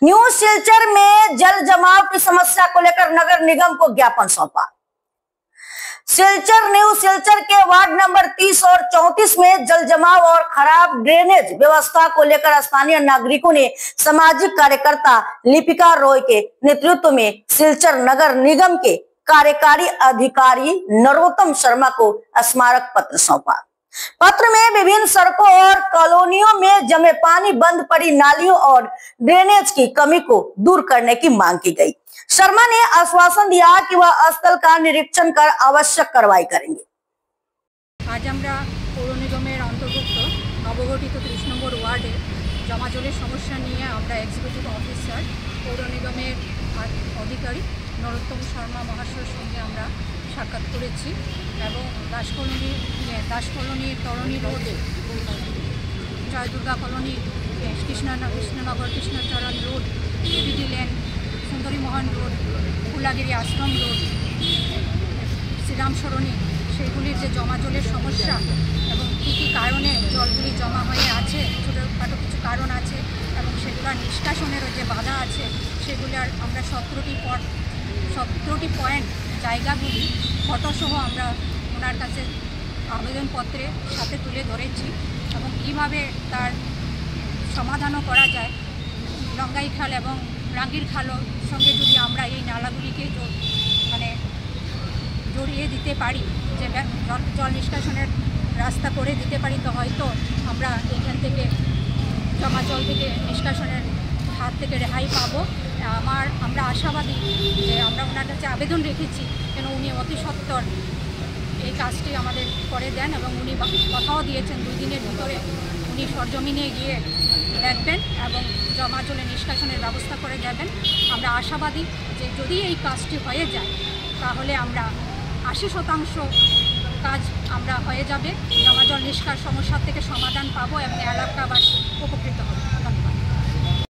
New Silchar में जल जमाव की समस्या को लेकर नगर निगम को ज्ञापन सौंपा। न्यू सिलचर के वार्ड नंबर 30 और 34 में जल जमाव और खराब ड्रेनेज व्यवस्था को लेकर स्थानीय नागरिकों ने सामाजिक कार्यकर्ता लिपिका रॉय के नेतृत्व में सिलचर नगर निगम के कार्यकारी अधिकारी नरोत्तम शर्मा को स्मारक पत्र सौंपा। पत्र में विभिन्न सड़कों और कॉलोनियों में जमे पानी, बंद पड़ी नालियों और ड्रेनेज की कमी को दूर करने की मांग की गई। शर्मा ने आश्वासन दिया कि वह स्थल का निरीक्षण कर आवश्यक कार्रवाई करेंगे। आज আমরা পৌর নিগমের অন্তর্ভুক্ত নবগঠিত 30 নম্বর ওয়ার্ডে জমা জলের সমস্যা নিয়ে আমরা এক্সিকিউটিভ অফিসার পৌর নিগমের অধিকারী নরোত্তম শর্মা মহাশয়ের সঙ্গে আমরা সাক্ষাৎ করেছি এবং Das colony Tarani road, Joy Durga colony, Krishnanagar Krishnacharan road, ABD lane, Sundari Mohan road, Phulagiri Ashram road, Shriram Sarani, সেগুলির যে জমা জলের সমস্যা এবং কী কী কারণে জলগুলি জমা হয়ে আছে, ছোটোখাটো কিছু কারণ আছে এবং সেগুলোর নিষ্কাশনের যে বাধা আছে সেগুলোর আমরা 17টি পয়েন্ট জায়গাগুলি ফটোসহ আমরা ওনার কাছে আবেদনপত্রের সাথে তুলে ধরেছি এবং কীভাবে তার সমাধানও করা যায়। লঙ্গাই খাল এবং রাঙ্গির খালের সঙ্গে যদি আমরা এই নালাগুলিকে জড়িয়ে দিতে পারি, যে জল নিষ্কাশনের রাস্তা করে দিতে পারি, তো হয়তো আমরা এইখান থেকে জমা জল থেকে নিষ্কাশনের হাত থেকে রেহাই পাবো। আমরা আশাবাদী যে আমরা ওনার কাছে আবেদন রেখেছি যেন উনি অতি সত্বর এই কাজটি আমাদের করে দেন এবং উনি কথাও দিয়েছেন 2 দিনের ভিতরে উনি সরজমিনে গিয়ে দেখবেন এবং জমা জলে নিষ্কাশনের ব্যবস্থা করে দেবেন। আমরা আশাবাদী যে যদি এই কাজটি হয়ে যায় তাহলে আমরা 80% কাজ আমরা হয়ে যাবে, জমা জল নিষ্কাশন সমস্যা থেকে সমাধান পাবো এবং এলাকাবাসী উপকৃত হবে।